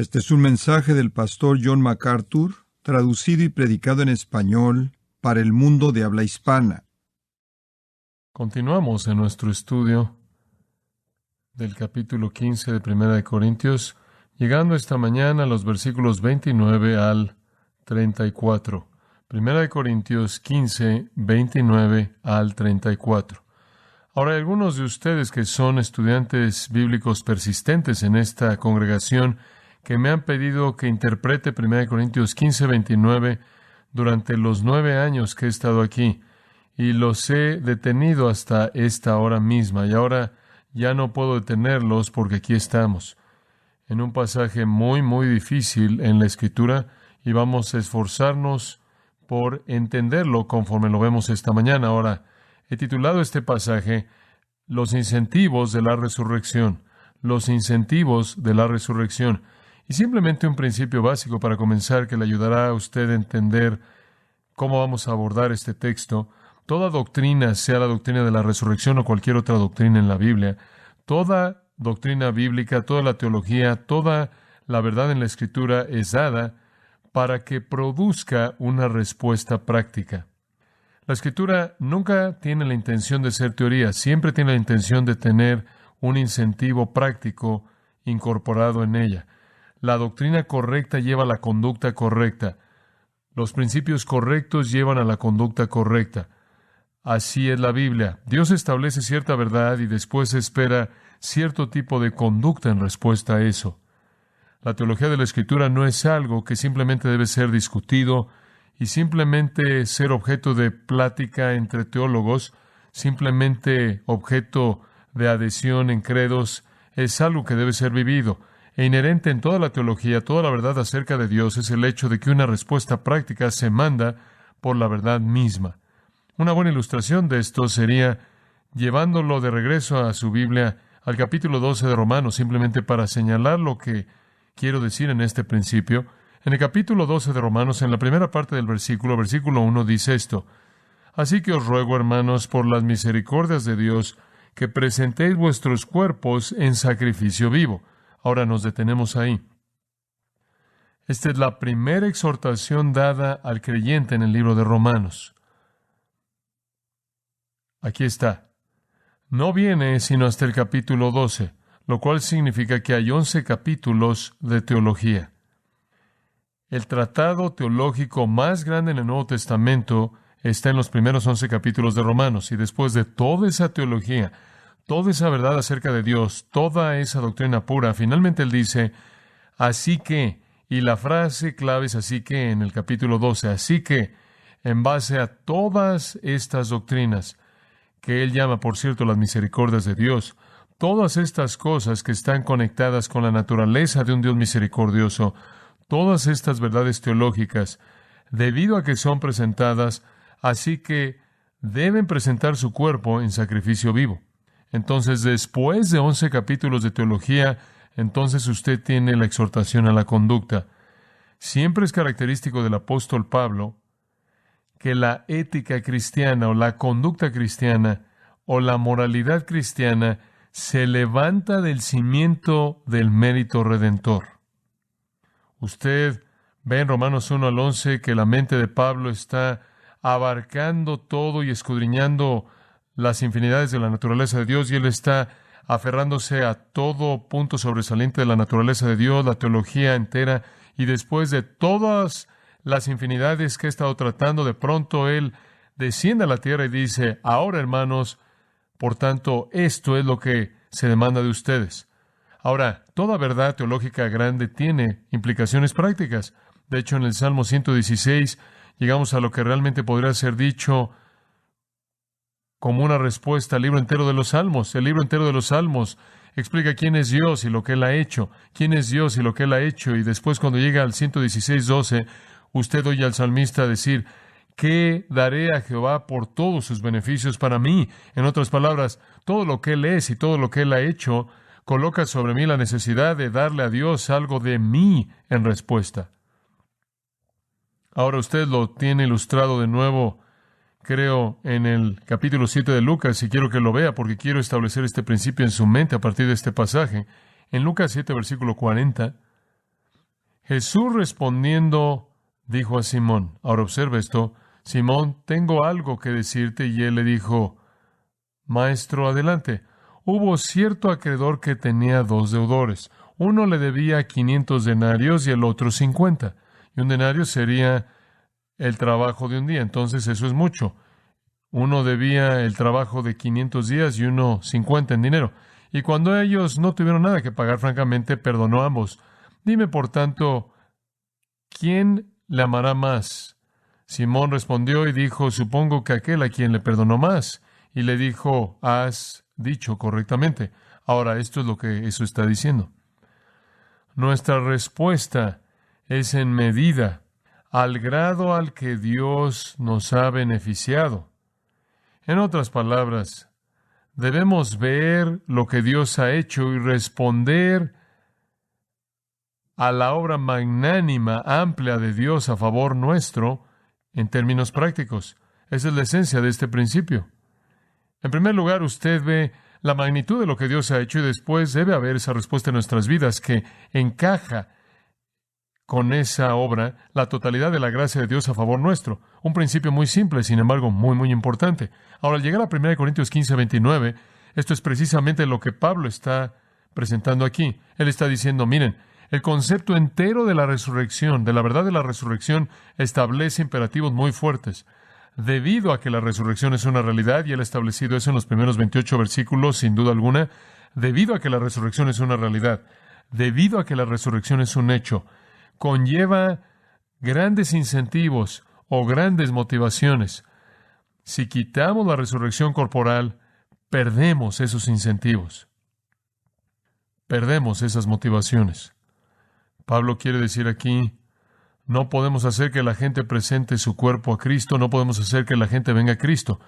Este es un mensaje del pastor John MacArthur, traducido y predicado en español para el mundo de habla hispana. Continuamos en nuestro estudio del capítulo 15 de Primera de Corintios, llegando esta mañana a los versículos 29 al 34. Primera de Corintios 15, 29 al 34. Ahora, hay algunos de ustedes que son estudiantes bíblicos persistentes en esta congregación que me han pedido que interprete 1 Corintios 15, 29 durante los 9 años que he estado aquí, y los he detenido hasta esta hora misma, y ahora ya no puedo detenerlos porque aquí estamos, en un pasaje muy difícil en la Escritura, y vamos a esforzarnos por entenderlo conforme lo vemos esta mañana. Ahora, he titulado este pasaje Los incentivos de la resurrección. Los incentivos de la resurrección. Y simplemente un principio básico para comenzar que le ayudará a usted a entender cómo vamos a abordar este texto. Toda doctrina, sea la doctrina de la resurrección o cualquier otra doctrina en la Biblia, toda doctrina bíblica, toda la teología, toda la verdad en la Escritura es dada para que produzca una respuesta práctica. La Escritura nunca tiene la intención de ser teoría, siempre tiene la intención de tener un incentivo práctico incorporado en ella. La doctrina correcta lleva a la conducta correcta. Los principios correctos llevan a la conducta correcta. Así es la Biblia. Dios establece cierta verdad y después espera cierto tipo de conducta en respuesta a eso. La teología de la Escritura no es algo que simplemente debe ser discutido y simplemente ser objeto de plática entre teólogos, simplemente objeto de adhesión en credos. Es algo que debe ser vivido. E inherente en toda la teología, toda la verdad acerca de Dios es el hecho de que una respuesta práctica se manda por la verdad misma. Una buena ilustración de esto sería llevándolo de regreso a su Biblia al capítulo 12 de Romanos, simplemente para señalar lo que quiero decir en este principio. En el capítulo 12 de Romanos, en la primera parte del versículo 1, dice esto: Así que os ruego, hermanos, por las misericordias de Dios, que presentéis vuestros cuerpos en sacrificio vivo. Ahora nos detenemos ahí. Esta es la primera exhortación dada al creyente en el libro de Romanos. Aquí está. No viene sino hasta el capítulo 12, lo cual significa que hay 11 capítulos de teología. El tratado teológico más grande en el Nuevo Testamento está en los primeros 11 capítulos de Romanos, y después de toda esa teología, toda esa verdad acerca de Dios, toda esa doctrina pura, finalmente él dice, así que, y la frase clave es así que en el capítulo 12, así que, en base a todas estas doctrinas, que él llama, por cierto, las misericordias de Dios, todas estas cosas que están conectadas con la naturaleza de un Dios misericordioso, todas estas verdades teológicas, debido a que son presentadas, así que deben presentar su cuerpo en sacrificio vivo. Entonces, después de 11 capítulos de teología, entonces usted tiene la exhortación a la conducta. Siempre es característico del apóstol Pablo que la ética cristiana o la conducta cristiana o la moralidad cristiana se levanta del cimiento del mérito redentor. Usted ve en Romanos 1 al 11 que la mente de Pablo está abarcando todo y escudriñando las infinidades de la naturaleza de Dios, y él está aferrándose a todo punto sobresaliente de la naturaleza de Dios, la teología entera, y después de todas las infinidades que he estado tratando, de pronto él desciende a la tierra y dice, ahora hermanos, por tanto, esto es lo que se demanda de ustedes. Ahora, toda verdad teológica grande tiene implicaciones prácticas. De hecho, en el Salmo 116 llegamos a lo que realmente podría ser dicho como una respuesta al libro entero de los Salmos. El libro entero de los Salmos explica quién es Dios y lo que Él ha hecho. Quién es Dios y lo que Él ha hecho. Y después, cuando llega al 116:12, usted oye al salmista decir, ¿qué daré a Jehová por todos sus beneficios para mí? En otras palabras, todo lo que Él es y todo lo que Él ha hecho coloca sobre mí la necesidad de darle a Dios algo de mí en respuesta. Ahora usted lo tiene ilustrado de nuevo, creo, en el capítulo 7 de Lucas, y quiero que lo vea porque quiero establecer este principio en su mente a partir de este pasaje. En Lucas 7, versículo 40, Jesús respondiendo dijo a Simón, ahora observa esto, Simón, tengo algo que decirte, y él le dijo, Maestro, adelante. Hubo cierto acreedor que tenía 2 deudores. Uno le debía 500 denarios y el otro 50. Y un denario sería el trabajo de un día, entonces eso es mucho. Uno debía el trabajo de 500 días y uno 50 en dinero. Y cuando ellos no tuvieron nada que pagar, francamente, perdonó a ambos. Dime, por tanto, ¿quién le amará más? Simón respondió y dijo, supongo que aquel a quien le perdonó más. Y le dijo, has dicho correctamente. Ahora, esto es lo que eso está diciendo. Nuestra respuesta es en medida al grado al que Dios nos ha beneficiado. En otras palabras, debemos ver lo que Dios ha hecho y responder a la obra magnánima, amplia de Dios a favor nuestro en términos prácticos. Esa es la esencia de este principio. En primer lugar, usted ve la magnitud de lo que Dios ha hecho y después debe haber esa respuesta en nuestras vidas que encaja con esa obra, la totalidad de la gracia de Dios a favor nuestro. Un principio muy simple, sin embargo, muy, muy importante. Ahora, al llegar a 1 Corintios 15:29, esto es precisamente lo que Pablo está presentando aquí. Él está diciendo, miren, el concepto entero de la resurrección, de la verdad de la resurrección, establece imperativos muy fuertes. Debido a que la resurrección es una realidad, y él ha establecido eso en los primeros 28 versículos, sin duda alguna, debido a que la resurrección es una realidad, debido a que la resurrección es un hecho, conlleva grandes incentivos o grandes motivaciones. Si quitamos la resurrección corporal, perdemos esos incentivos. Perdemos esas motivaciones. Pablo quiere decir aquí, no podemos hacer que la gente presente su cuerpo a Cristo, no podemos hacer que la gente venga a Cristo,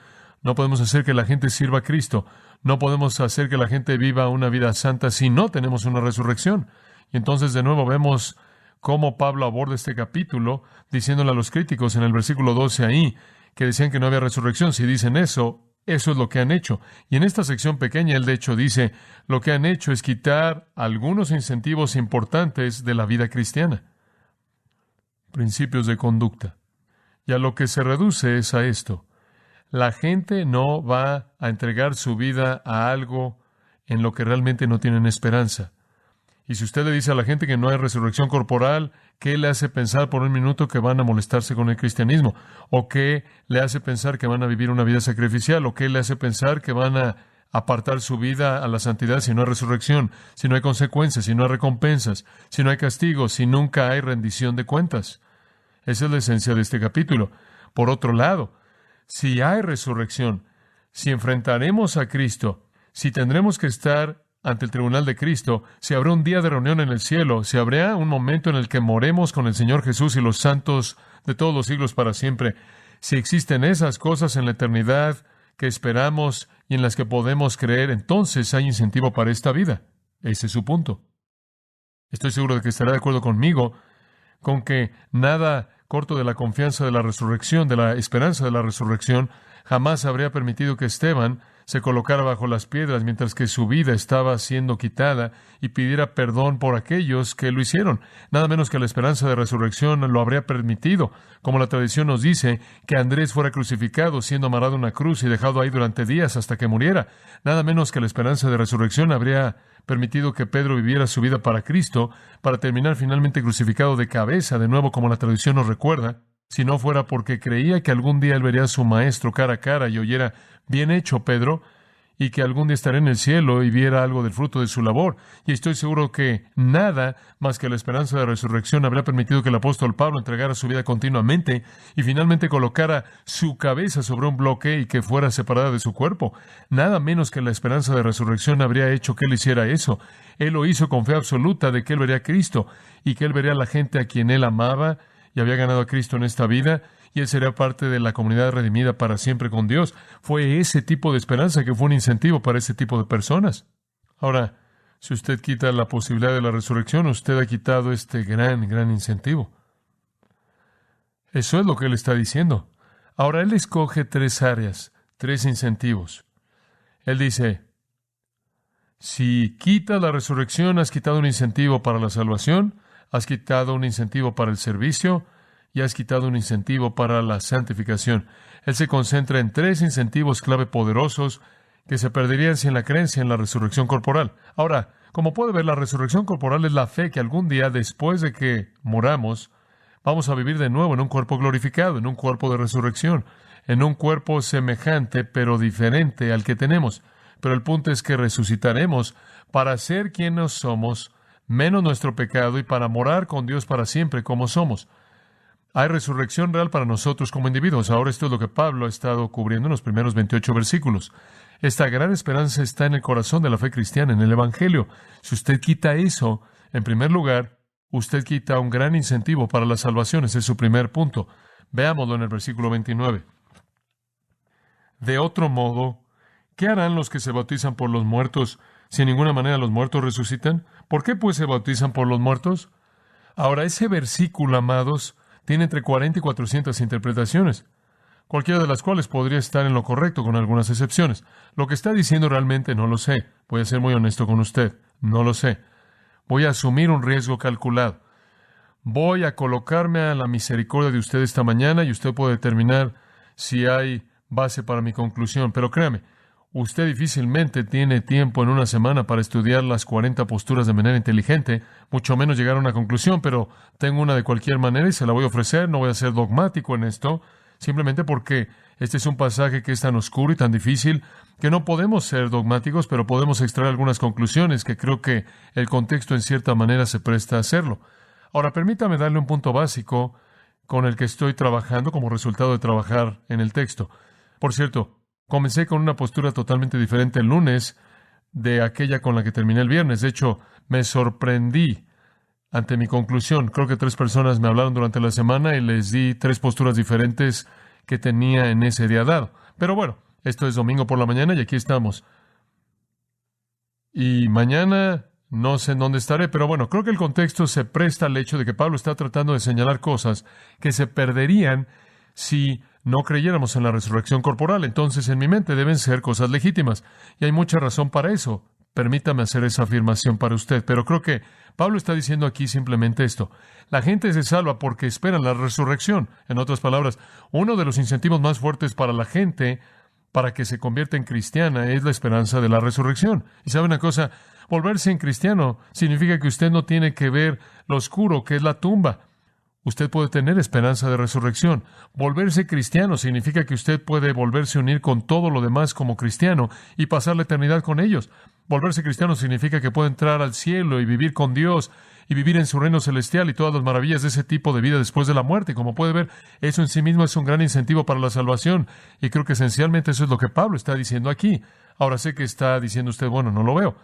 no podemos hacer que la gente sirva a Cristo, no podemos hacer que la gente viva una vida santa si no tenemos una resurrección. Y entonces de nuevo vemos cómo Pablo aborda este capítulo, diciéndole a los críticos en el versículo 12 ahí, que decían que no había resurrección. Si dicen eso es lo que han hecho. Y en esta sección pequeña, él de hecho dice, lo que han hecho es quitar algunos incentivos importantes de la vida cristiana. Principios de conducta. Y a lo que se reduce es a esto. La gente no va a entregar su vida a algo en lo que realmente no tienen esperanza. Y si usted le dice a la gente que no hay resurrección corporal, ¿qué le hace pensar por un minuto que van a molestarse con el cristianismo? ¿O qué le hace pensar que van a vivir una vida sacrificial? ¿O qué le hace pensar que van a apartar su vida a la santidad si no hay resurrección, si no hay consecuencias, si no hay recompensas, si no hay castigo, si nunca hay rendición de cuentas? Esa es la esencia de este capítulo. Por otro lado, si hay resurrección, si enfrentaremos a Cristo, si tendremos que estar ante el tribunal de Cristo, si habrá un día de reunión en el cielo, si habrá un momento en el que moremos con el Señor Jesús y los santos de todos los siglos para siempre, si existen esas cosas en la eternidad que esperamos y en las que podemos creer, entonces hay incentivo para esta vida. Ese es su punto. Estoy seguro de que estará de acuerdo conmigo con que nada corto de la confianza de la resurrección, de la esperanza de la resurrección, jamás habría permitido que Esteban se colocara bajo las piedras mientras que su vida estaba siendo quitada y pidiera perdón por aquellos que lo hicieron. Nada menos que la esperanza de resurrección lo habría permitido, como la tradición nos dice, que Andrés fuera crucificado, siendo amarrado a una cruz y dejado ahí durante días hasta que muriera. Nada menos que la esperanza de resurrección habría permitido que Pedro viviera su vida para Cristo, para terminar finalmente crucificado de cabeza, de nuevo como la tradición nos recuerda, si no fuera porque creía que algún día él vería a su maestro cara a cara y oyera, bien hecho, Pedro, y que algún día estará en el cielo y viera algo del fruto de su labor. Y estoy seguro que nada más que la esperanza de resurrección habría permitido que el apóstol Pablo entregara su vida continuamente y finalmente colocara su cabeza sobre un bloque y que fuera separada de su cuerpo. Nada menos que la esperanza de resurrección habría hecho que él hiciera eso. Él lo hizo con fe absoluta de que él vería a Cristo y que él vería a la gente a quien él amaba y había ganado a Cristo en esta vida, y él sería parte de la comunidad redimida para siempre con Dios. Fue ese tipo de esperanza que fue un incentivo para ese tipo de personas. Ahora, si usted quita la posibilidad de la resurrección, usted ha quitado este gran incentivo. Eso es lo que él está diciendo. Ahora, él escoge 3 áreas, 3 incentivos. Él dice, si quitas la resurrección, has quitado un incentivo para la salvación. Has quitado un incentivo para el servicio y has quitado un incentivo para la santificación. Él se concentra en 3 incentivos clave poderosos que se perderían sin la creencia en la resurrección corporal. Ahora, como puede ver, la resurrección corporal es la fe que algún día, después de que moramos, vamos a vivir de nuevo en un cuerpo glorificado, en un cuerpo de resurrección, en un cuerpo semejante pero diferente al que tenemos. Pero el punto es que resucitaremos para ser quienes somos, menos nuestro pecado, y para morar con Dios para siempre como somos. Hay resurrección real para nosotros como individuos. Ahora esto es lo que Pablo ha estado cubriendo en los primeros 28 versículos. Esta gran esperanza está en el corazón de la fe cristiana, en el Evangelio. Si usted quita eso, en primer lugar, usted quita un gran incentivo para la salvación. Ese es su primer punto. Veámoslo en el versículo 29. De otro modo, ¿qué harán los que se bautizan por los muertos si en ninguna manera los muertos resucitan? ¿Por qué pues se bautizan por los muertos? Ahora, ese versículo, amados, tiene entre 40 y 400 interpretaciones, cualquiera de las cuales podría estar en lo correcto con algunas excepciones. Lo que está diciendo realmente no lo sé. Voy a ser muy honesto con usted. No lo sé. Voy a asumir un riesgo calculado. Voy a colocarme a la misericordia de usted esta mañana y usted puede determinar si hay base para mi conclusión. Pero créame, usted difícilmente tiene tiempo en una semana para estudiar las 40 posturas de manera inteligente, mucho menos llegar a una conclusión, pero tengo una de cualquier manera y se la voy a ofrecer. No voy a ser dogmático en esto, simplemente porque este es un pasaje que es tan oscuro y tan difícil que no podemos ser dogmáticos, pero podemos extraer algunas conclusiones que creo que el contexto en cierta manera se presta a hacerlo. Ahora, permítame darle un punto básico con el que estoy trabajando como resultado de trabajar en el texto. Por cierto, comencé con una postura totalmente diferente el lunes de aquella con la que terminé el viernes. De hecho, me sorprendí ante mi conclusión. Creo que 3 personas me hablaron durante la semana y les di 3 posturas diferentes que tenía en ese día dado. Pero bueno, esto es domingo por la mañana y aquí estamos. Y mañana no sé en dónde estaré, pero bueno, creo que el contexto se presta al hecho de que Pablo está tratando de señalar cosas que se perderían si no creyéramos en la resurrección corporal. Entonces, en mi mente deben ser cosas legítimas. Y hay mucha razón para eso. Permítame hacer esa afirmación para usted. Pero creo que Pablo está diciendo aquí simplemente esto. La gente se salva porque esperan la resurrección. En otras palabras, uno de los incentivos más fuertes para la gente para que se convierta en cristiana es la esperanza de la resurrección. Y sabe una cosa, volverse en cristiano significa que usted no tiene que ver lo oscuro que es la tumba. Usted puede tener esperanza de resurrección. Volverse cristiano significa que usted puede volverse a unir con todo lo demás como cristiano y pasar la eternidad con ellos. Volverse cristiano significa que puede entrar al cielo y vivir con Dios y vivir en su reino celestial y todas las maravillas de ese tipo de vida después de la muerte. Como puede ver, eso en sí mismo es un gran incentivo para la salvación. Y creo que esencialmente eso es lo que Pablo está diciendo aquí. Ahora sé que está diciendo usted, bueno, no lo veo.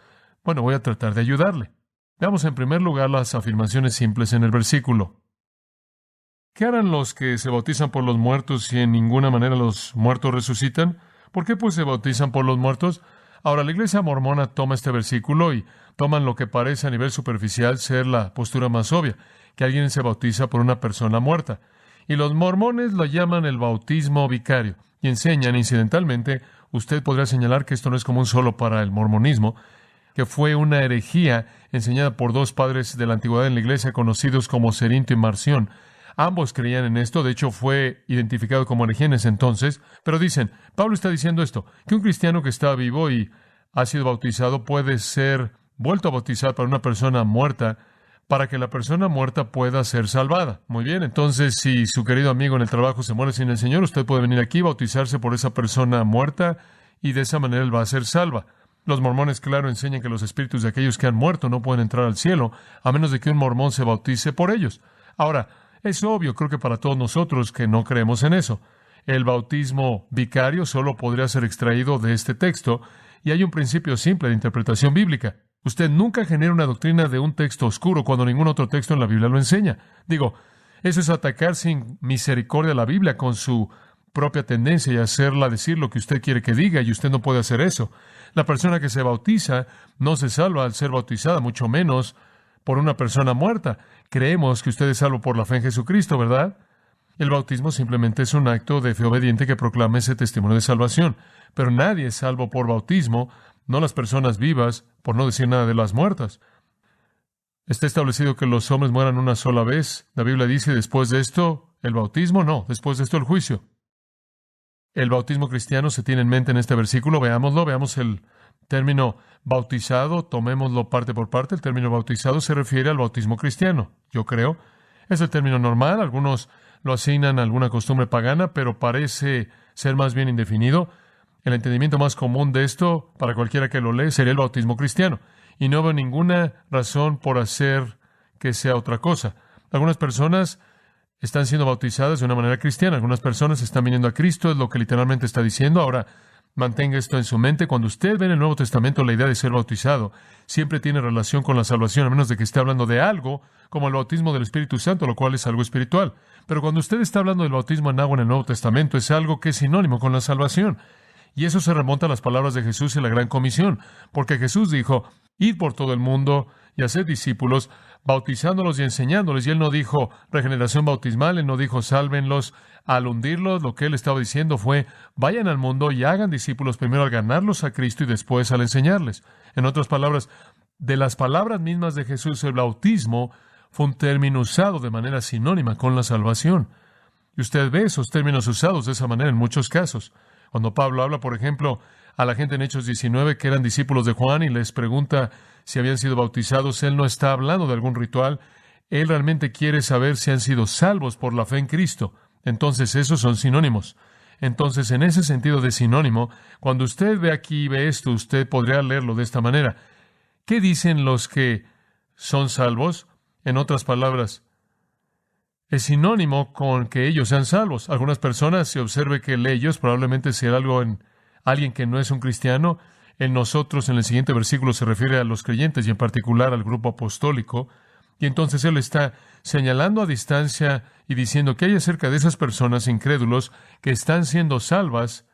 Bueno, voy a tratar de ayudarle. Veamos en primer lugar las afirmaciones simples en el versículo. ¿Qué harán los que se bautizan por los muertos si en ninguna manera los muertos resucitan? ¿Por qué pues se bautizan por los muertos? Ahora, la iglesia mormona toma este versículo y toman lo que parece a nivel superficial ser la postura más obvia, que alguien se bautiza por una persona muerta. Y los mormones lo llaman el bautismo vicario. Y enseñan, incidentalmente, usted podría señalar que esto no es común solo para el mormonismo, que fue una herejía enseñada por 2 padres de la antigüedad en la iglesia conocidos como Cerinto y Marción. Ambos creían en esto, de hecho fue identificado como herejía en ese entonces, pero dicen, Pablo está diciendo esto, que un cristiano que está vivo y ha sido bautizado puede ser vuelto a bautizar para una persona muerta, para que la persona muerta pueda ser salvada. Muy bien, entonces si su querido amigo en el trabajo se muere sin el Señor, usted puede venir aquí, bautizarse por esa persona muerta y de esa manera él va a ser salva. Los mormones, claro, enseñan que los espíritus de aquellos que han muerto no pueden entrar al cielo, a menos de que un mormón se bautice por ellos. Ahora, es obvio, creo que para todos nosotros que no creemos en eso. El bautismo vicario solo podría ser extraído de este texto, y hay un principio simple de interpretación bíblica. Usted nunca genera una doctrina de un texto oscuro cuando ningún otro texto en la Biblia lo enseña. Digo, eso es atacar sin misericordia a la Biblia con su propia tendencia y hacerla decir lo que usted quiere que diga, y usted no puede hacer eso. La persona que se bautiza no se salva al ser bautizada, mucho menos por una persona muerta. Creemos que usted es salvo por la fe en Jesucristo, ¿verdad? El bautismo simplemente es un acto de fe obediente que proclama ese testimonio de salvación. Pero nadie es salvo por bautismo, no las personas vivas, por no decir nada de las muertas. Está establecido que los hombres mueran una sola vez. La Biblia dice, después de esto, el bautismo, no, después de esto el juicio. El bautismo cristiano se tiene en mente en este versículo, veámoslo, veamos el término bautizado, tomémoslo parte por parte. El término bautizado se refiere al bautismo cristiano, yo creo. Es el término normal, algunos lo asignan a alguna costumbre pagana, pero parece ser más bien indefinido. El entendimiento más común de esto, para cualquiera que lo lee, sería el bautismo cristiano. Y no veo ninguna razón por hacer que sea otra cosa. Algunas personas están siendo bautizadas de una manera cristiana. Algunas personas están viniendo a Cristo, es lo que literalmente está diciendo. Ahora, mantenga esto en su mente. Cuando usted ve en el Nuevo Testamento la idea de ser bautizado, siempre tiene relación con la salvación, a menos de que esté hablando de algo como el bautismo del Espíritu Santo, lo cual es algo espiritual. Pero cuando usted está hablando del bautismo en agua en el Nuevo Testamento, es algo que es sinónimo con la salvación. Y eso se remonta a las palabras de Jesús en la Gran Comisión, porque Jesús dijo, id por todo el mundo y haced discípulos, bautizándolos y enseñándoles. Y Él no dijo regeneración bautismal, Él no dijo sálvenlos al hundirlos. Lo que Él estaba diciendo fue, vayan al mundo y hagan discípulos primero al ganarlos a Cristo y después al enseñarles. En otras palabras, de las palabras mismas de Jesús, el bautismo fue un término usado de manera sinónima con la salvación. Y usted ve esos términos usados de esa manera en muchos casos. Cuando Pablo habla, por ejemplo, a la gente en Hechos 19 que eran discípulos de Juan y les pregunta si habían sido bautizados, él no está hablando de algún ritual. Él realmente quiere saber si han sido salvos por la fe en Cristo. Entonces, esos son sinónimos. Entonces, en ese sentido de sinónimo, cuando usted ve aquí y ve esto, usted podría leerlo de esta manera. ¿Qué dicen los que son salvos? En otras palabras, es sinónimo con que ellos sean salvos. Algunas personas, se observe que el ellos probablemente sea algo en alguien que no es un cristiano. En nosotros, en el siguiente versículo, se refiere a los creyentes y en particular al grupo apostólico. Y entonces él está señalando a distancia y diciendo que hay acerca de esas personas incrédulos que están siendo salvas,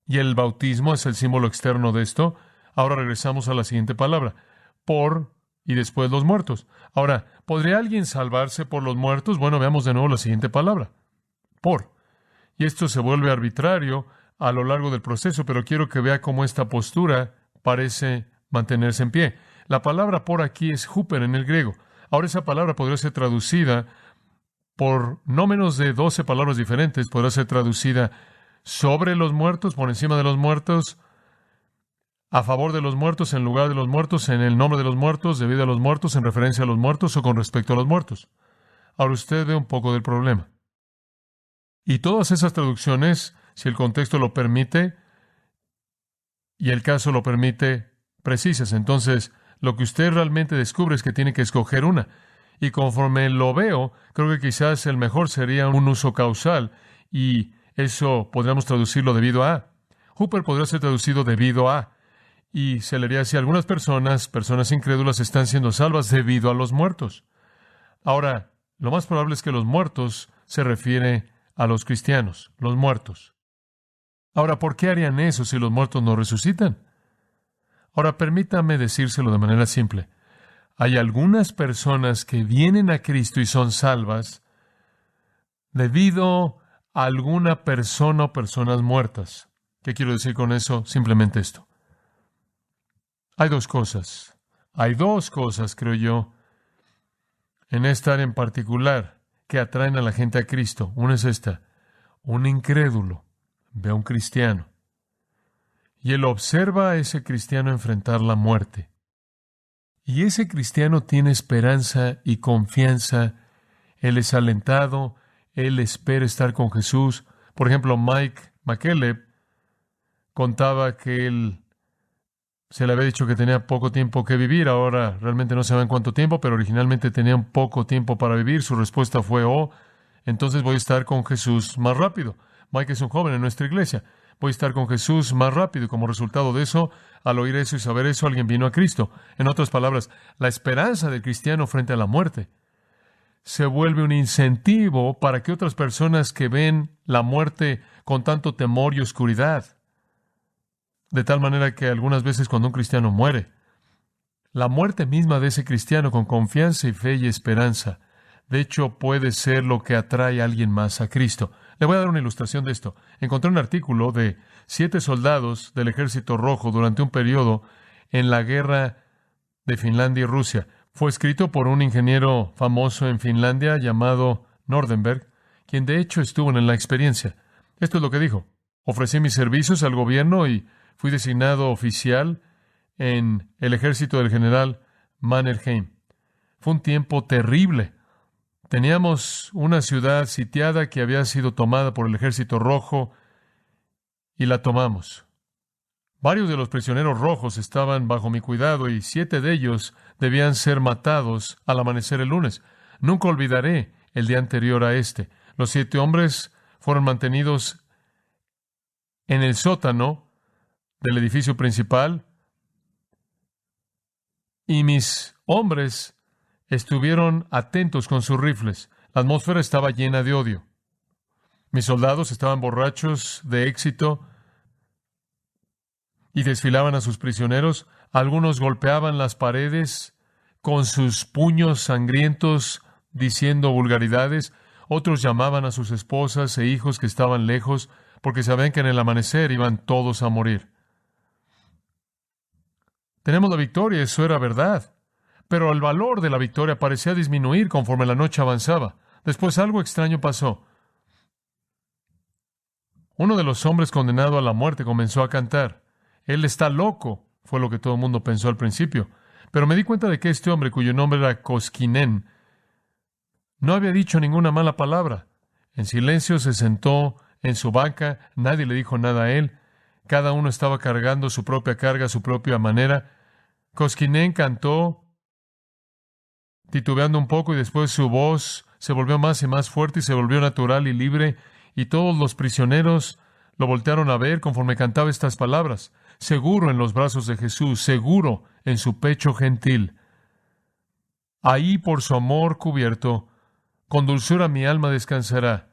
y el bautismo es el símbolo externo de esto. Ahora regresamos a la siguiente palabra, por y después los muertos. Ahora, ¿podría alguien salvarse por los muertos? Bueno, veamos de nuevo la siguiente palabra, por. Y esto se vuelve arbitrario a lo largo del proceso, pero quiero que vea cómo esta postura parece mantenerse en pie. La palabra por aquí es huper en el griego. Ahora esa palabra podría ser traducida por no menos de 12 palabras diferentes. Podrá ser traducida sobre los muertos, por encima de los muertos, a favor de los muertos, en lugar de los muertos, en el nombre de los muertos, debido a los muertos, en referencia a los muertos o con respecto a los muertos. Ahora usted ve un poco del problema. Y todas esas traducciones, si el contexto lo permite y el caso lo permite, precisas. Entonces, lo que usted realmente descubre es que tiene que escoger una. Y conforme lo veo, creo que quizás el mejor sería un uso causal, y eso podríamos traducirlo debido a. Huper podría ser traducido debido a. Y se leería así: algunas personas incrédulas, están siendo salvas debido a los muertos. Ahora, lo más probable es que los muertos se refiere a los cristianos, los muertos. Ahora, ¿por qué harían eso si los muertos no resucitan? Ahora, permítame decírselo de manera simple. Hay algunas personas que vienen a Cristo y son salvas debido a alguna persona o personas muertas. ¿Qué quiero decir con eso? Simplemente esto. Hay dos cosas, creo yo, en esta área en particular, que atraen a la gente a Cristo. Una es esta: un incrédulo ve a un cristiano y él observa a ese cristiano enfrentar la muerte. Y ese cristiano tiene esperanza y confianza. Él es alentado, él espera estar con Jesús. Por ejemplo, Mike McKellar contaba que él se le había dicho que tenía poco tiempo que vivir. Ahora realmente no sabe en cuánto tiempo, pero originalmente tenía un poco tiempo para vivir. Su respuesta fue: entonces voy a estar con Jesús más rápido. Mike es un joven en nuestra iglesia. Voy a estar con Jesús más rápido. Y como resultado de eso, al oír eso y saber eso, alguien vino a Cristo. En otras palabras, la esperanza del cristiano frente a la muerte se vuelve un incentivo para que otras personas que ven la muerte con tanto temor y oscuridad, de tal manera que algunas veces cuando un cristiano muere, la muerte misma de ese cristiano con confianza y fe y esperanza, de hecho, puede ser lo que atrae a alguien más a Cristo. Le voy a dar una ilustración de esto. Encontré un artículo de 7 soldados del Ejército Rojo durante un periodo en la guerra de Finlandia y Rusia. Fue escrito por un ingeniero famoso en Finlandia llamado Nordenberg, quien de hecho estuvo en la experiencia. Esto es lo que dijo: ofrecí mis servicios al gobierno y fui designado oficial en el ejército del general Mannerheim. Fue un tiempo terrible. Teníamos una ciudad sitiada que había sido tomada por el Ejército Rojo y la tomamos. Varios de los prisioneros rojos estaban bajo mi cuidado y 7 de ellos debían ser matados al amanecer el lunes. Nunca olvidaré el día anterior a este. Los 7 hombres fueron mantenidos en el sótano del edificio principal y mis hombres estuvieron atentos con sus rifles. La atmósfera estaba llena de odio. Mis soldados estaban borrachos de éxito y desfilaban a sus prisioneros. Algunos golpeaban las paredes con sus puños sangrientos diciendo vulgaridades. Otros llamaban a sus esposas e hijos que estaban lejos porque sabían que en el amanecer iban todos a morir. Tenemos la victoria, eso era verdad. Pero el valor de la victoria parecía disminuir conforme la noche avanzaba. Después algo extraño pasó. Uno de los hombres condenado a la muerte comenzó a cantar. Él está loco, fue lo que todo el mundo pensó al principio. Pero me di cuenta de que este hombre, cuyo nombre era Koskinen, no había dicho ninguna mala palabra. En silencio se sentó en su banca, nadie le dijo nada a él. Cada uno estaba cargando su propia carga a su propia manera. Koskinen cantó, titubeando un poco, y después su voz se volvió más y más fuerte y se volvió natural y libre, y todos los prisioneros lo voltearon a ver conforme cantaba estas palabras: seguro en los brazos de Jesús, seguro en su pecho gentil. Ahí por su amor cubierto, con dulzura mi alma descansará.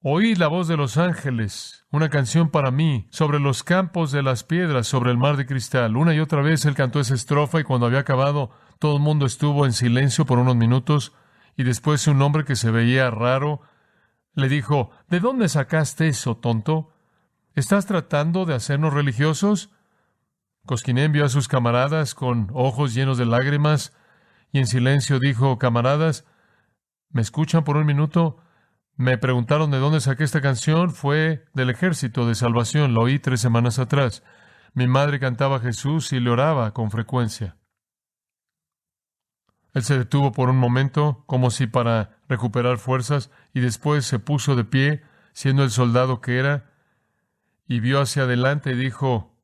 Oíd la voz de los ángeles, una canción para mí, sobre los campos de las piedras, sobre el mar de cristal. Una y otra vez él cantó esa estrofa y cuando había acabado, todo el mundo estuvo en silencio por unos minutos y después un hombre que se veía raro le dijo: ¿de dónde sacaste eso, tonto? ¿Estás tratando de hacernos religiosos? Koskinen vio a sus camaradas con ojos llenos de lágrimas y en silencio dijo: camaradas, ¿me escuchan por un minuto? Me preguntaron de dónde saqué esta canción. Fue del Ejército de Salvación. Lo oí 3 semanas atrás. Mi madre cantaba a Jesús y le oraba con frecuencia. Él se detuvo por un momento, como si para recuperar fuerzas, y después se puso de pie, siendo el soldado que era, y vio hacia adelante y dijo: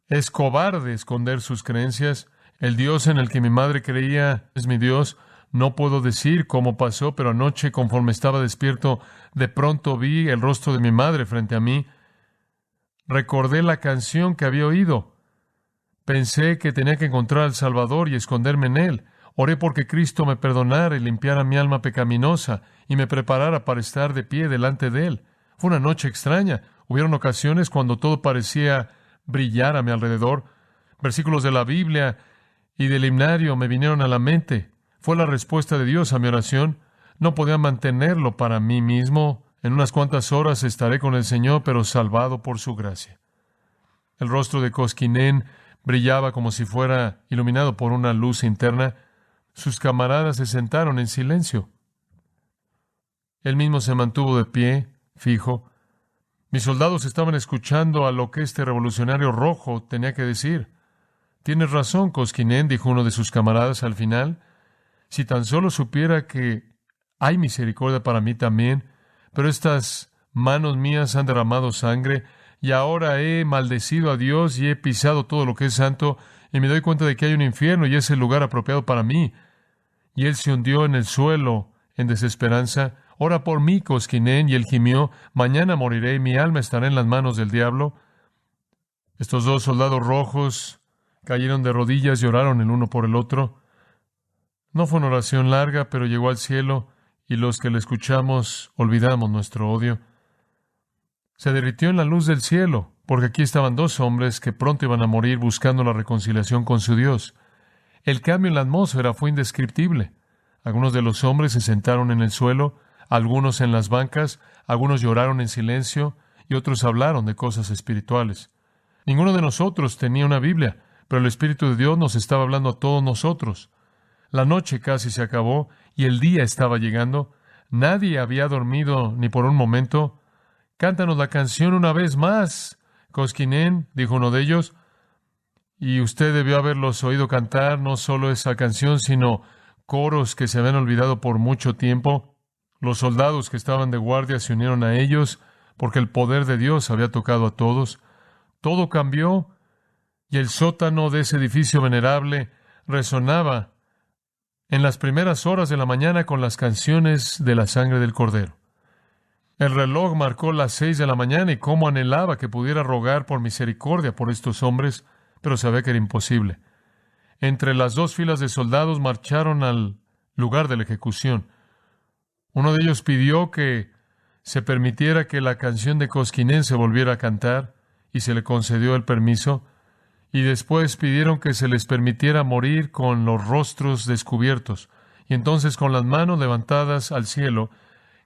es cobarde esconder sus creencias. El Dios en el que mi madre creía es mi Dios. No puedo decir cómo pasó, pero anoche, conforme estaba despierto, de pronto vi el rostro de mi madre frente a mí. Recordé la canción que había oído. Pensé que tenía que encontrar al Salvador y esconderme en Él. Oré porque Cristo me perdonara y limpiara mi alma pecaminosa y me preparara para estar de pie delante de Él. Fue una noche extraña. Hubieron ocasiones cuando todo parecía brillar a mi alrededor. Versículos de la Biblia y del himnario me vinieron a la mente. Fue la respuesta de Dios a mi oración. No podía mantenerlo para mí mismo. En unas cuantas horas estaré con el Señor, pero salvado por su gracia. El rostro de Koskinen brillaba como si fuera iluminado por una luz interna. Sus camaradas se sentaron en silencio. Él mismo se mantuvo de pie, fijo. Mis soldados estaban escuchando a lo que este revolucionario rojo tenía que decir. «Tienes razón, Koskinen», dijo uno de sus camaradas al final. «Si tan solo supiera que hay misericordia para mí también, pero estas manos mías han derramado sangre y ahora he maldecido a Dios y he pisado todo lo que es santo y me doy cuenta de que hay un infierno y es el lugar apropiado para mí». Y él se hundió en el suelo en desesperanza. «Ora por mí, Koskinen», y él gimió. «Mañana moriré y mi alma estará en las manos del diablo». Estos 2 soldados rojos cayeron de rodillas y oraron el uno por el otro. No fue una oración larga, pero llegó al cielo, y los que le escuchamos olvidamos nuestro odio. Se derritió en la luz del cielo, porque aquí estaban 2 hombres que pronto iban a morir buscando la reconciliación con su Dios. El cambio en la atmósfera fue indescriptible. Algunos de los hombres se sentaron en el suelo, algunos en las bancas, algunos lloraron en silencio, y otros hablaron de cosas espirituales. Ninguno de nosotros tenía una Biblia, pero el Espíritu de Dios nos estaba hablando a todos nosotros. La noche casi se acabó y el día estaba llegando. Nadie había dormido ni por un momento. Cántanos la canción una vez más, Koskinen, dijo uno de ellos. Y usted debió haberlos oído cantar no solo esa canción, sino coros que se habían olvidado por mucho tiempo. Los soldados que estaban de guardia se unieron a ellos porque el poder de Dios había tocado a todos. Todo cambió y el sótano de ese edificio venerable resonaba en las primeras horas de la mañana con las canciones de la sangre del Cordero. El reloj marcó las 6 de la mañana y cómo anhelaba que pudiera rogar por misericordia por estos hombres, pero sabía que era imposible. Entre las dos filas de soldados marcharon al lugar de la ejecución. Uno de ellos pidió que se permitiera que la canción de Koskinen se volviera a cantar, y se le concedió el permiso, y después pidieron que se les permitiera morir con los rostros descubiertos, y entonces con las manos levantadas al cielo,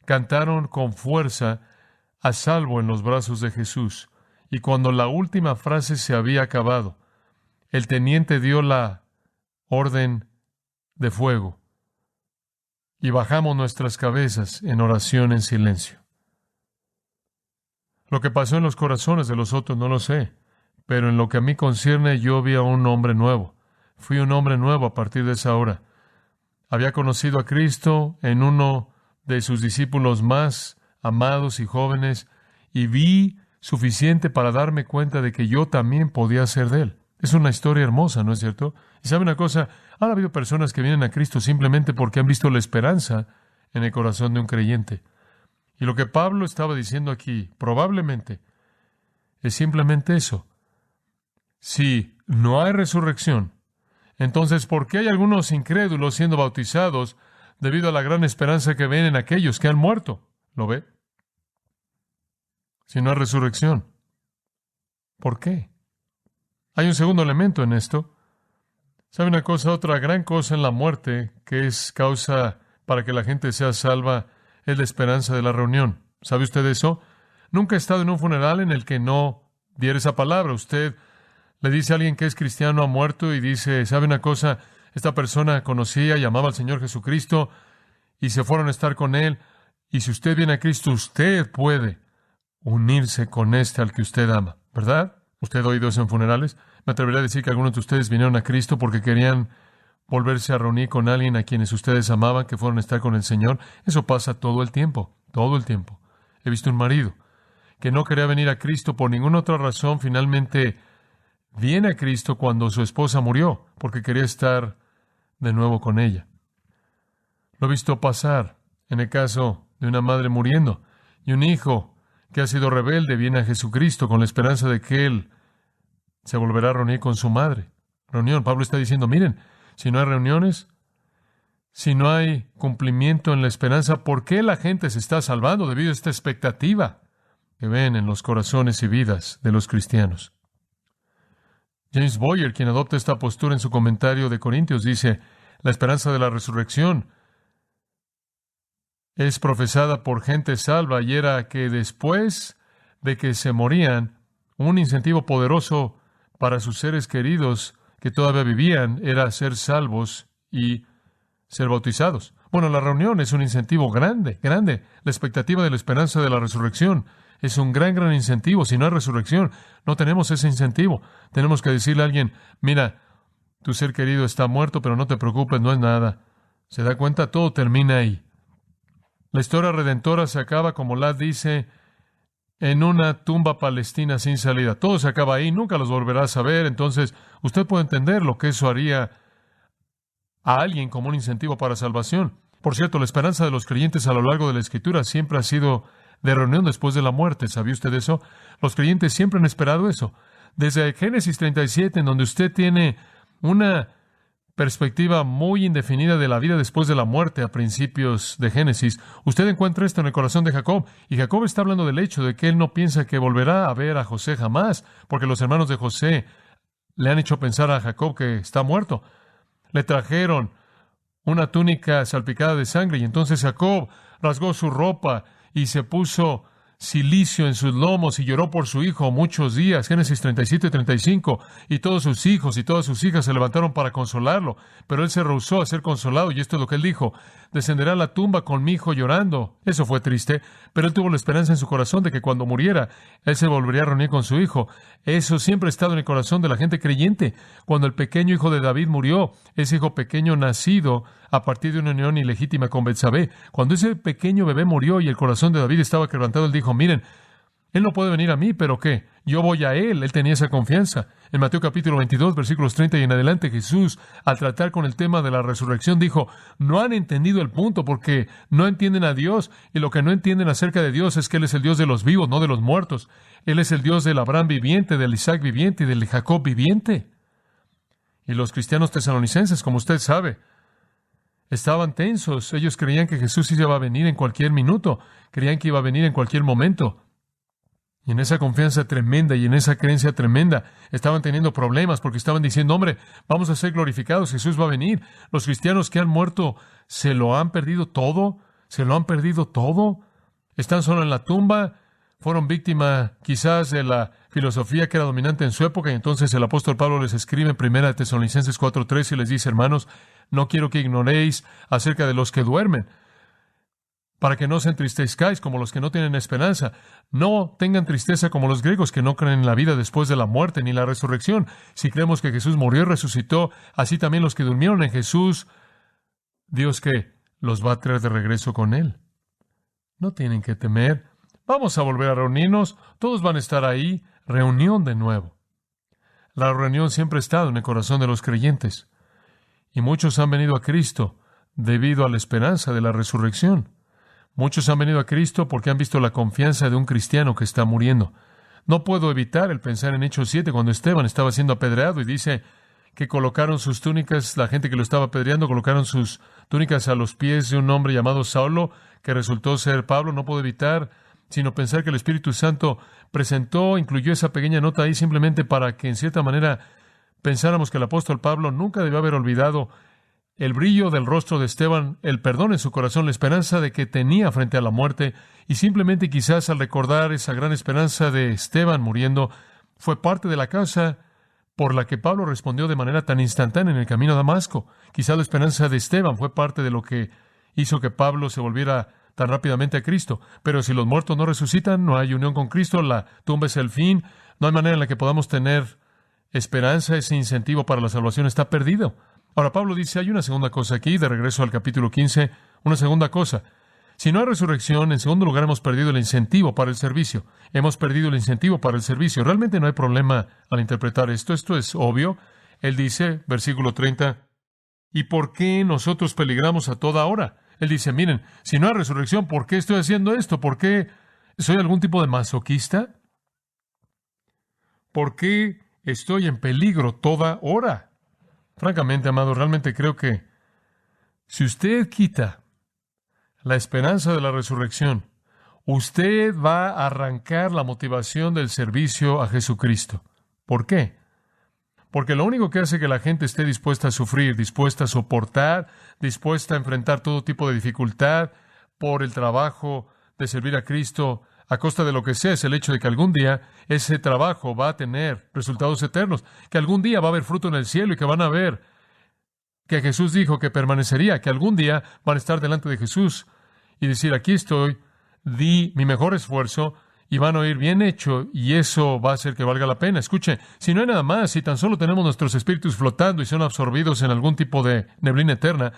cantaron con fuerza a salvo en los brazos de Jesús. Y cuando la última frase se había acabado, el teniente dio la orden de fuego, y bajamos nuestras cabezas en oración en silencio. Lo que pasó en los corazones de los otros no lo sé, pero en lo que a mí concierne yo vi a un hombre nuevo. Fui un hombre nuevo a partir de esa hora. Había conocido a Cristo en uno de sus discípulos más amados y jóvenes, y vi suficiente para darme cuenta de que yo también podía ser de él. Es una historia hermosa, ¿no es cierto? Y sabe una cosa, han habido personas que vienen a Cristo simplemente porque han visto la esperanza en el corazón de un creyente. Y lo que Pablo estaba diciendo aquí, probablemente, es simplemente eso. Si no hay resurrección, entonces, ¿por qué hay algunos incrédulos siendo bautizados debido a la gran esperanza que ven en aquellos que han muerto? ¿Lo ve? Si no hay resurrección, ¿por qué? Hay un segundo elemento en esto. ¿Sabe una cosa? Otra gran cosa en la muerte que es causa para que la gente sea salva es la esperanza de la reunión. ¿Sabe usted eso? Nunca ha estado en un funeral en el que no diera esa palabra. Usted le dice a alguien que es cristiano, ha muerto, y dice, ¿sabe una cosa? Esta persona conocía y amaba al Señor Jesucristo y se fueron a estar con Él. Y si usted viene a Cristo, usted puede unirse con al que usted ama, ¿verdad? ¿Usted ha oído eso en funerales? Me atrevería a decir que algunos de ustedes vinieron a Cristo porque querían volverse a reunir con alguien a quienes ustedes amaban, que fueron a estar con el Señor. Eso pasa todo el tiempo, todo el tiempo. He visto un marido que no quería venir a Cristo por ninguna otra razón, finalmente viene a Cristo cuando su esposa murió, porque quería estar de nuevo con ella. Lo he visto pasar en el caso de una madre muriendo, y un hijo que ha sido rebelde viene a Jesucristo con la esperanza de que él se volverá a reunir con su madre. Reunión. Pablo está diciendo, miren, si no hay reuniones, si no hay cumplimiento en la esperanza, ¿por qué la gente se está salvando debido a esta expectativa que ven en los corazones y vidas de los cristianos? James Boyer, quien adopta esta postura en su comentario de Corintios, dice, la esperanza de la resurrección es profesada por gente salva, y era que después de que se morían, un incentivo poderoso para sus seres queridos que todavía vivían era ser salvos y ser bautizados. Bueno, la reunión es un incentivo grande, grande. La expectativa de la esperanza de la resurrección es un gran, gran incentivo. Si no hay resurrección, no tenemos ese incentivo. Tenemos que decirle a alguien, mira, tu ser querido está muerto, pero no te preocupes, no es nada. ¿Se da cuenta? Todo termina ahí. La historia redentora se acaba, como Ladd dice, en una tumba palestina sin salida. Todo se acaba ahí, nunca los volverás a ver. Entonces, usted puede entender lo que eso haría a alguien como un incentivo para salvación. Por cierto, la esperanza de los creyentes a lo largo de la Escritura siempre ha sido de reunión después de la muerte. ¿Sabía usted eso? Los creyentes siempre han esperado eso. Desde Génesis 37, en donde usted tiene una perspectiva muy indefinida de la vida después de la muerte a principios de Génesis, usted encuentra esto en el corazón de Jacob. Y Jacob está hablando del hecho de que él no piensa que volverá a ver a José jamás, porque los hermanos de José le han hecho pensar a Jacob que está muerto. Le trajeron una túnica salpicada de sangre, y entonces Jacob rasgó su ropa y se puso cilicio en sus lomos y lloró por su hijo muchos días, Génesis 37-35, y todos sus hijos y todas sus hijas se levantaron para consolarlo, pero él se rehusó a ser consolado, y esto es lo que él dijo: descenderá a la tumba con mi hijo llorando. Eso fue triste, pero él tuvo la esperanza en su corazón de que cuando muriera, él se volvería a reunir con su hijo. Eso siempre ha estado en el corazón de la gente creyente. Cuando el pequeño hijo de David murió, ese hijo pequeño nacido a partir de una unión ilegítima con Betsabé, cuando ese pequeño bebé murió y el corazón de David estaba quebrantado, él dijo: miren, él no puede venir a mí, pero ¿qué? Yo voy a él. Él tenía esa confianza. En Mateo capítulo 22, versículos 30 y en adelante, Jesús, al tratar con el tema de la resurrección, dijo: no han entendido el punto porque no entienden a Dios, y lo que no entienden acerca de Dios es que Él es el Dios de los vivos, no de los muertos. Él es el Dios del Abraham viviente, del Isaac viviente y del Jacob viviente. Y los cristianos tesalonicenses, como usted sabe, estaban tensos. Ellos creían que Jesús iba a venir en cualquier minuto, creían que iba a venir en cualquier momento. Y en esa confianza tremenda y en esa creencia tremenda estaban teniendo problemas porque estaban diciendo: hombre, vamos a ser glorificados, Jesús va a venir. Los cristianos que han muerto, ¿se lo han perdido todo? ¿Se lo han perdido todo? ¿Están solo en la tumba? Fueron víctima quizás de la filosofía que era dominante en su época, y entonces el apóstol Pablo les escribe en 1 Tesalonicenses 4:3 y les dice: hermanos, no quiero que ignoréis acerca de los que duermen, para que no os entristezcáis como los que no tienen esperanza. No tengan tristeza como los griegos que no creen en la vida después de la muerte ni la resurrección. Si creemos que Jesús murió y resucitó, así también los que durmieron en Jesús, Dios, ¿qué? Los va a traer de regreso con Él. No tienen que temer. Vamos a volver a reunirnos. Todos van a estar ahí. Reunión de nuevo. La reunión siempre ha estado en el corazón de los creyentes. Y muchos han venido a Cristo debido a la esperanza de la resurrección. Muchos han venido a Cristo porque han visto la confianza de un cristiano que está muriendo. No puedo evitar el pensar en Hechos 7, cuando Esteban estaba siendo apedreado y dice que colocaron sus túnicas, la gente que lo estaba apedreando, colocaron sus túnicas a los pies de un hombre llamado Saulo, que resultó ser Pablo. No puedo evitar sino pensar que el Espíritu Santo incluyó esa pequeña nota ahí simplemente para que en cierta manera pensáramos que el apóstol Pablo nunca debió haber olvidado el brillo del rostro de Esteban, el perdón en su corazón, la esperanza de que tenía frente a la muerte, y simplemente quizás al recordar esa gran esperanza de Esteban muriendo, fue parte de la causa por la que Pablo respondió de manera tan instantánea en el camino a Damasco. Quizás la esperanza de Esteban fue parte de lo que hizo que Pablo se volviera tan rápidamente a Cristo. Pero si los muertos no resucitan, no hay unión con Cristo, la tumba es el fin, no hay manera en la que podamos tener esperanza, ese incentivo para la salvación está perdido. Ahora, Pablo dice, hay una segunda cosa aquí, de regreso al capítulo 15, una segunda cosa. Si no hay resurrección, en segundo lugar, hemos perdido el incentivo para el servicio. Hemos perdido el incentivo para el servicio. Realmente no hay problema al interpretar esto. Esto es obvio. Él dice, versículo 30, ¿y por qué nosotros peligramos a toda hora? Él dice, miren, si no hay resurrección, ¿por qué estoy haciendo esto? ¿Por qué soy algún tipo de masoquista? ¿Por qué estoy en peligro toda hora? Francamente, amado, realmente creo que si usted quita la esperanza de la resurrección, usted va a arrancar la motivación del servicio a Jesucristo. ¿Por qué? Porque lo único que hace que la gente esté dispuesta a sufrir, dispuesta a soportar, dispuesta a enfrentar todo tipo de dificultad por el trabajo de servir a Cristo a costa de lo que sea, es el hecho de que algún día ese trabajo va a tener resultados eternos, que algún día va a haber fruto en el cielo y que van a ver que Jesús dijo que permanecería, que algún día van a estar delante de Jesús y decir, aquí estoy, di mi mejor esfuerzo, y van a oír bien hecho, y eso va a hacer que valga la pena. Escuche, si no hay nada más, si tan solo tenemos nuestros espíritus flotando y son absorbidos en algún tipo de neblina eterna,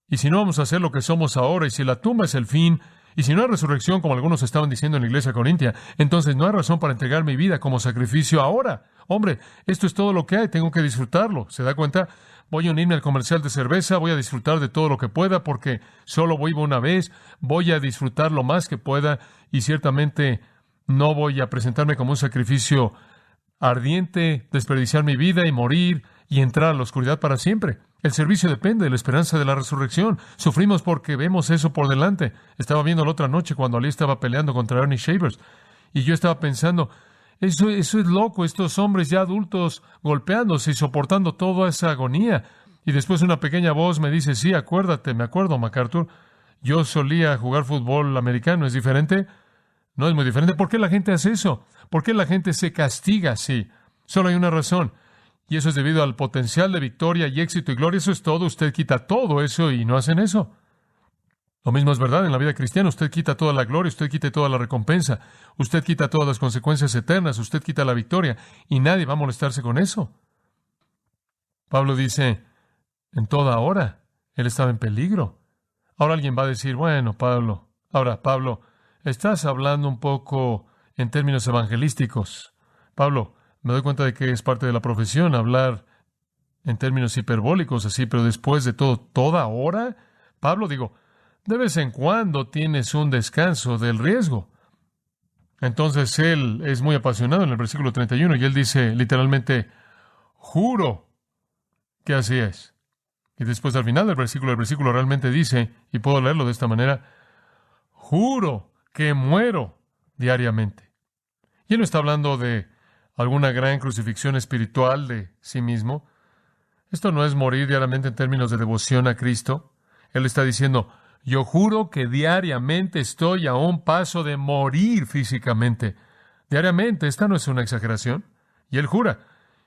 y si no vamos a hacer lo que somos ahora, y si la tumba es el fin, y si no hay resurrección, como algunos estaban diciendo en la iglesia corintia, entonces no hay razón para entregar mi vida como sacrificio ahora. Hombre, esto es todo lo que hay, tengo que disfrutarlo. ¿Se da cuenta? Voy a unirme al comercial de cerveza, voy a disfrutar de todo lo que pueda, porque solo vivo una vez, voy a disfrutar lo más que pueda, y ciertamente no voy a presentarme como un sacrificio ardiente, desperdiciar mi vida y morir y entrar a la oscuridad para siempre. El servicio depende de la esperanza de la resurrección. Sufrimos porque vemos eso por delante. Estaba viendo la otra noche cuando Ali estaba peleando contra Ernie Shavers, y yo estaba pensando, eso es loco, estos hombres ya adultos golpeándose y soportando toda esa agonía. Y después una pequeña voz me dice, sí, acuérdate, me acuerdo, MacArthur, yo solía jugar fútbol americano, ¿es diferente? No es muy diferente. ¿Por qué la gente hace eso? ¿Por qué la gente se castiga así? Solo hay una razón. Y eso es debido al potencial de victoria y éxito y gloria. Eso es todo. Usted quita todo eso y no hacen eso. Lo mismo es verdad en la vida cristiana. Usted quita toda la gloria, usted quita toda la recompensa, usted quita todas las consecuencias eternas, usted quita la victoria y nadie va a molestarse con eso. Pablo dice, en toda hora, él estaba en peligro. Ahora alguien va a decir, bueno, Pablo, estás hablando un poco en términos evangelísticos. Pablo, me doy cuenta de que es parte de la profesión hablar en términos hiperbólicos así, pero después de todo, ¿toda hora? Pablo, de vez en cuando tienes un descanso del riesgo. Entonces él es muy apasionado en el versículo 31 y él dice literalmente, juro que así es. Y después al final del versículo, el versículo realmente dice, y puedo leerlo de esta manera, juro que muero diariamente. Y él no está hablando de alguna gran crucifixión espiritual de sí mismo. Esto no es morir diariamente en términos de devoción a Cristo. Él está diciendo, yo juro que diariamente estoy a un paso de morir físicamente. Diariamente, esta no es una exageración. Y él jura.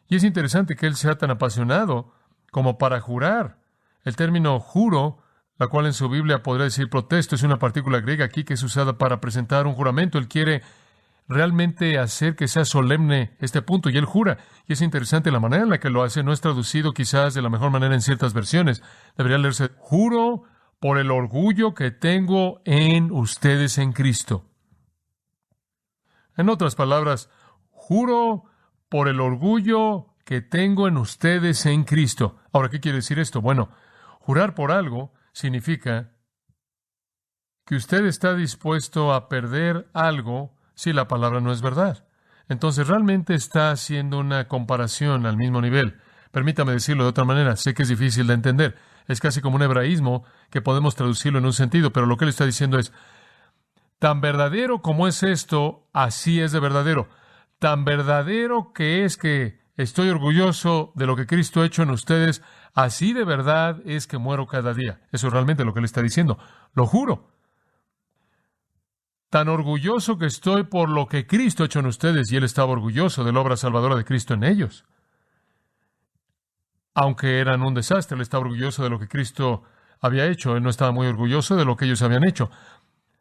Y es interesante que él sea tan apasionado como para jurar. El término juro, la cual en su Biblia podría decir protesto, es una partícula griega aquí que es usada para presentar un juramento. Él quiere realmente hacer que sea solemne este punto, y él jura. Y es interesante la manera en la que lo hace. No es traducido quizás de la mejor manera en ciertas versiones. Debería leerse, juro por el orgullo que tengo en ustedes en Cristo. En otras palabras, juro por el orgullo que tengo en ustedes en Cristo. Ahora, ¿qué quiere decir esto? Bueno, jurar por algo significa que usted está dispuesto a perder algo si la palabra no es verdad. Entonces, realmente está haciendo una comparación al mismo nivel. Permítame decirlo de otra manera. Sé que es difícil de entender. Es casi como un hebraísmo que podemos traducirlo en un sentido, pero lo que él está diciendo es, tan verdadero como es esto, así es de verdadero. Tan verdadero que es que estoy orgulloso de lo que Cristo ha hecho en ustedes, así de verdad es que muero cada día. Eso es realmente lo que él está diciendo. Lo juro. Tan orgulloso que estoy por lo que Cristo ha hecho en ustedes, y él estaba orgulloso de la obra salvadora de Cristo en ellos. Aunque eran un desastre, él estaba orgulloso de lo que Cristo había hecho. Él no estaba muy orgulloso de lo que ellos habían hecho.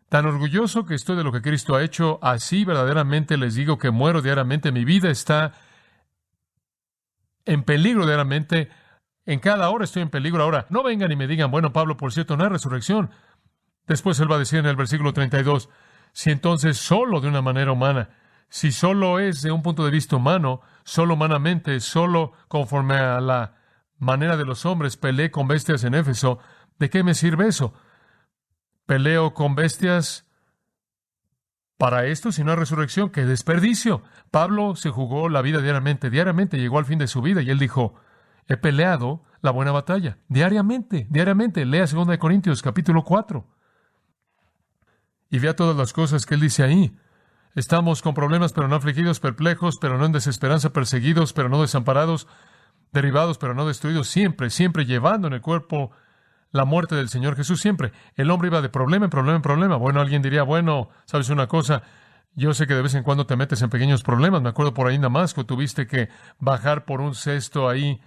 Tan orgulloso que estoy de lo que Cristo ha hecho, así verdaderamente les digo que muero diariamente. Mi vida está en peligro diariamente. En cada hora estoy en peligro. Ahora, no vengan y me digan, bueno, Pablo, por cierto, no hay resurrección. Después él va a decir en el versículo 32, si entonces solo de una manera humana, si solo es de un punto de vista humano, solo humanamente, solo conforme a la manera de los hombres, peleé con bestias en Éfeso, ¿de qué me sirve eso? ¿Peleo con bestias para esto si no hay resurrección? ¡Qué desperdicio! Pablo se jugó la vida diariamente. Diariamente llegó al fin de su vida y él dijo, he peleado la buena batalla. Diariamente. Lea 2 Corintios capítulo 4. Y vea todas las cosas que él dice ahí. Estamos con problemas, pero no afligidos, perplejos, pero no en desesperanza, perseguidos, pero no desamparados, derribados, pero no destruidos, siempre llevando en el cuerpo la muerte del Señor Jesús, siempre. El hombre iba de problema en problema en problema. Bueno, alguien diría, bueno, ¿sabes una cosa? Yo sé que de vez en cuando te metes en pequeños problemas. Me acuerdo por ahí en Damasco, tuviste que bajar por un cesto ahí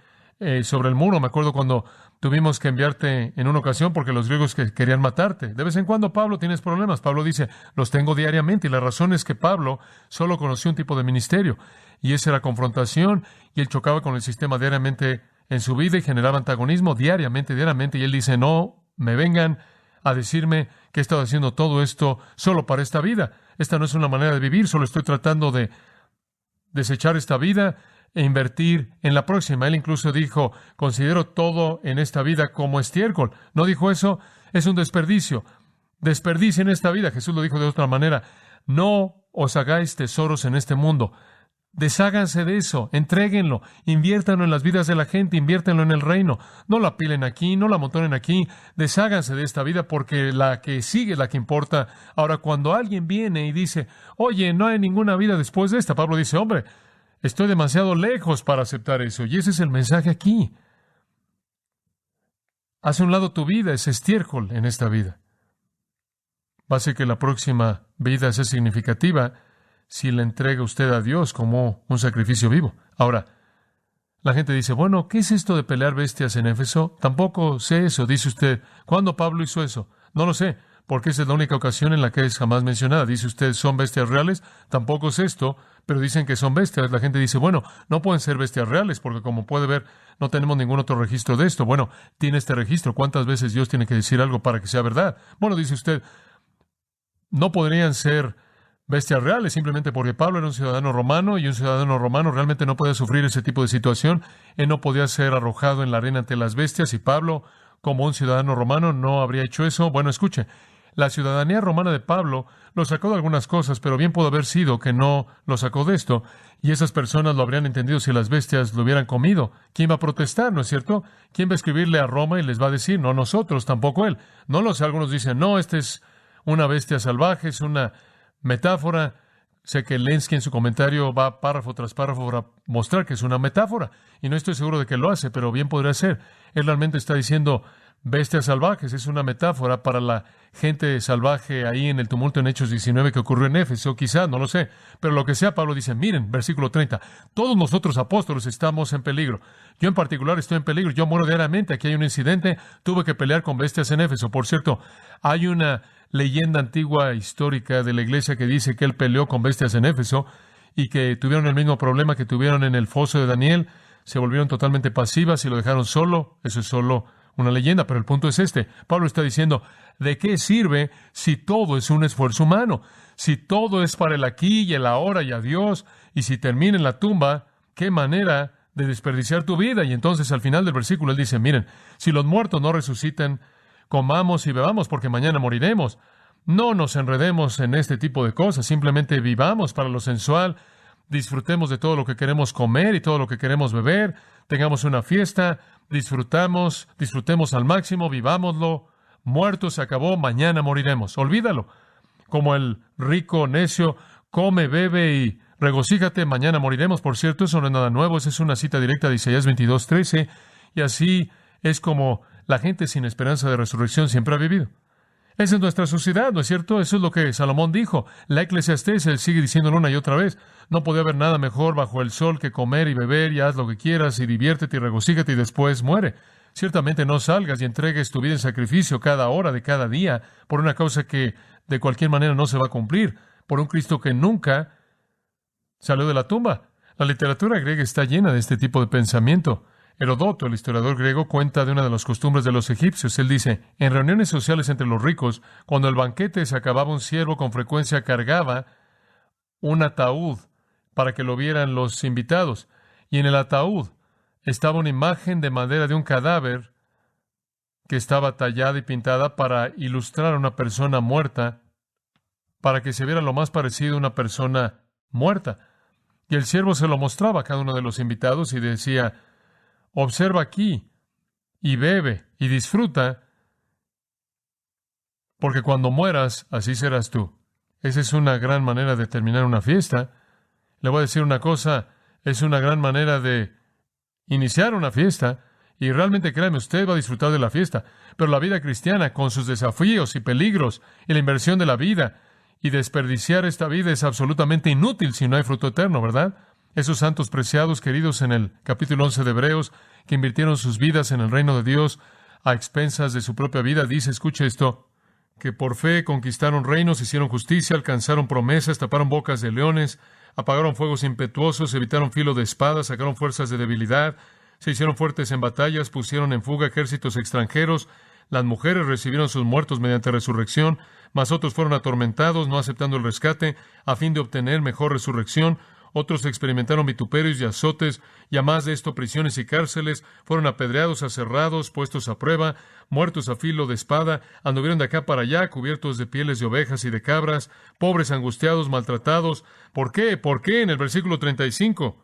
sobre el muro. Me acuerdo cuando tuvimos que enviarte en una ocasión porque los griegos querían matarte. De vez en cuando, Pablo, tienes problemas. Pablo dice, los tengo diariamente. Y la razón es que Pablo solo conoció un tipo de ministerio. Y esa era confrontación. Y él chocaba con el sistema diariamente en su vida y generaba antagonismo diariamente. Y él dice, no me vengan a decirme que he estado haciendo todo esto solo para esta vida. Esta no es una manera de vivir. Solo estoy tratando de desechar esta vida e invertir en la próxima. Él incluso dijo, considero todo en esta vida como estiércol. ¿No dijo eso? Es un desperdicio. Desperdicien esta vida. Jesús lo dijo de otra manera. No os hagáis tesoros en este mundo. Desháganse de eso, entréguenlo, inviértanlo en las vidas de la gente, inviértanlo en el reino. No la pilen aquí, no la amontonen aquí. Desháganse de esta vida porque la que sigue es la que importa. Ahora, cuando alguien viene y dice, oye, no hay ninguna vida después de esta, Pablo dice, hombre, estoy demasiado lejos para aceptar eso. Y ese es el mensaje aquí. Haz a un lado tu vida, es estiércol en esta vida. va a hacer que la próxima vida sea significativa si la entrega usted a Dios como un sacrificio vivo. Ahora, la gente dice, bueno, ¿qué es esto de pelear bestias en Éfeso? Tampoco sé eso, dice usted. ¿Cuándo Pablo hizo eso? No lo sé, porque esa es la única ocasión en la que es jamás mencionada. Dice usted, ¿son bestias reales? Tampoco sé esto, pero dicen que son bestias. La gente dice, bueno, no pueden ser bestias reales, porque como puede ver, no tenemos ningún otro registro de esto. Bueno, tiene este registro. ¿Cuántas veces Dios tiene que decir algo para que sea verdad? Bueno, dice usted, no podrían ser bestias reales, simplemente porque Pablo era un ciudadano romano y un ciudadano romano realmente no podía sufrir ese tipo de situación. Él no podía ser arrojado en la arena ante las bestias y Pablo, como un ciudadano romano, no habría hecho eso. Bueno, escuche, la ciudadanía romana de Pablo lo sacó de algunas cosas, pero bien pudo haber sido que no lo sacó de esto y esas personas lo habrían entendido si las bestias lo hubieran comido. ¿Quién va a protestar, no es cierto? ¿Quién va a escribirle a Roma y les va a decir, no nosotros, tampoco él? No lo sé, algunos dicen, no, este es una bestia salvaje, es una metáfora. Sé que Lenski en su comentario va párrafo tras párrafo para mostrar que es una metáfora. Y no estoy seguro de que lo hace, pero bien podría ser. Él realmente está diciendo bestias salvajes. Es una metáfora para la gente salvaje ahí en el tumulto en Hechos 19 que ocurrió en Éfeso. Quizás, no lo sé. Pero lo que sea, Pablo dice, miren, versículo 30, todos nosotros apóstoles estamos en peligro. Yo en particular estoy en peligro. Yo muero diariamente. Aquí hay un incidente. Tuve que pelear con bestias en Éfeso. Por cierto, hay una leyenda antigua histórica de la iglesia que dice que él peleó con bestias en Éfeso y que tuvieron el mismo problema que tuvieron en el foso de Daniel. Se volvieron totalmente pasivas y lo dejaron solo. Eso es solo una leyenda, pero el punto es este. Pablo está diciendo, ¿de qué sirve si todo es un esfuerzo humano? Si todo es para el aquí y el ahora y adiós, y si termina en la tumba, qué manera de desperdiciar tu vida. Y entonces al final del versículo él dice, miren, si los muertos no resucitan, comamos y bebamos porque mañana moriremos. No nos enredemos en este tipo de cosas, simplemente vivamos para lo sensual, disfrutemos de todo lo que queremos comer y todo lo que queremos beber, tengamos una fiesta, disfrutemos al máximo, vivámoslo, muerto se acabó, mañana moriremos. Olvídalo. Como el rico necio, come, bebe y regocíjate, mañana moriremos. Por cierto, eso no es nada nuevo, esa es una cita directa de Isaías 22:13, y así es como la gente sin esperanza de resurrección siempre ha vivido. Esa es nuestra sociedad, ¿no es cierto? Eso es lo que Salomón dijo. La Eclesiastés, él sigue diciéndolo una y otra vez. No podía haber nada mejor bajo el sol que comer y beber y haz lo que quieras y diviértete y regocíjate y después muere. Ciertamente no salgas y entregues tu vida en sacrificio cada hora de cada día por una causa que de cualquier manera no se va a cumplir, por un Cristo que nunca salió de la tumba. La literatura griega está llena de este tipo de pensamiento. Heródoto, el historiador griego, cuenta de una de las costumbres de los egipcios. Él dice, en reuniones sociales entre los ricos, cuando el banquete se acababa, un siervo con frecuencia cargaba un ataúd para que lo vieran los invitados. Y en el ataúd estaba una imagen de madera de un cadáver que estaba tallada y pintada para ilustrar a una persona muerta, para que se viera lo más parecido a una persona muerta. Y el siervo se lo mostraba a cada uno de los invitados y decía, observa aquí y bebe y disfruta, porque cuando mueras, así serás tú. Esa es una gran manera de terminar una fiesta. Le voy a decir una cosa, es una gran manera de iniciar una fiesta, y realmente créame, usted va a disfrutar de la fiesta. Pero la vida cristiana, con sus desafíos y peligros, y la inversión de la vida, y desperdiciar esta vida es absolutamente inútil si no hay fruto eterno, ¿verdad? Esos santos preciados, queridos en el capítulo 11 de Hebreos, que invirtieron sus vidas en el reino de Dios a expensas de su propia vida, dice, escuche esto, que por fe conquistaron reinos, hicieron justicia, alcanzaron promesas, taparon bocas de leones, apagaron fuegos impetuosos, evitaron filo de espada, sacaron fuerzas de debilidad, se hicieron fuertes en batallas, pusieron en fuga ejércitos extranjeros, las mujeres recibieron sus muertos mediante resurrección, mas otros fueron atormentados, no aceptando el rescate, a fin de obtener mejor resurrección. Otros experimentaron vituperios y azotes, y a más de esto prisiones y cárceles, fueron apedreados, aserrados, puestos a prueba, muertos a filo de espada, anduvieron de acá para allá, cubiertos de pieles de ovejas y de cabras, pobres, angustiados, maltratados. ¿Por qué? ¿Por qué? En el versículo 35,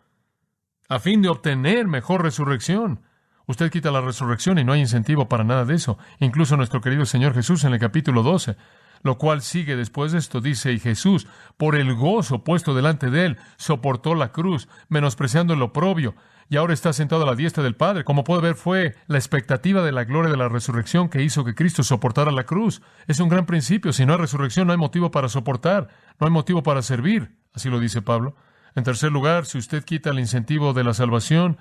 a fin de obtener mejor resurrección. Usted quita la resurrección y no hay incentivo para nada de eso. Incluso nuestro querido Señor Jesús en el capítulo 12, lo cual sigue después de esto, dice, y Jesús, por el gozo puesto delante de él, soportó la cruz, menospreciando el oprobio, y ahora está sentado a la diestra del Padre. Como puede ver, fue la expectativa de la gloria de la resurrección que hizo que Cristo soportara la cruz. Es un gran principio. Si no hay resurrección, no hay motivo para soportar, no hay motivo para servir. Así lo dice Pablo. En tercer lugar, si usted quita el incentivo de la salvación,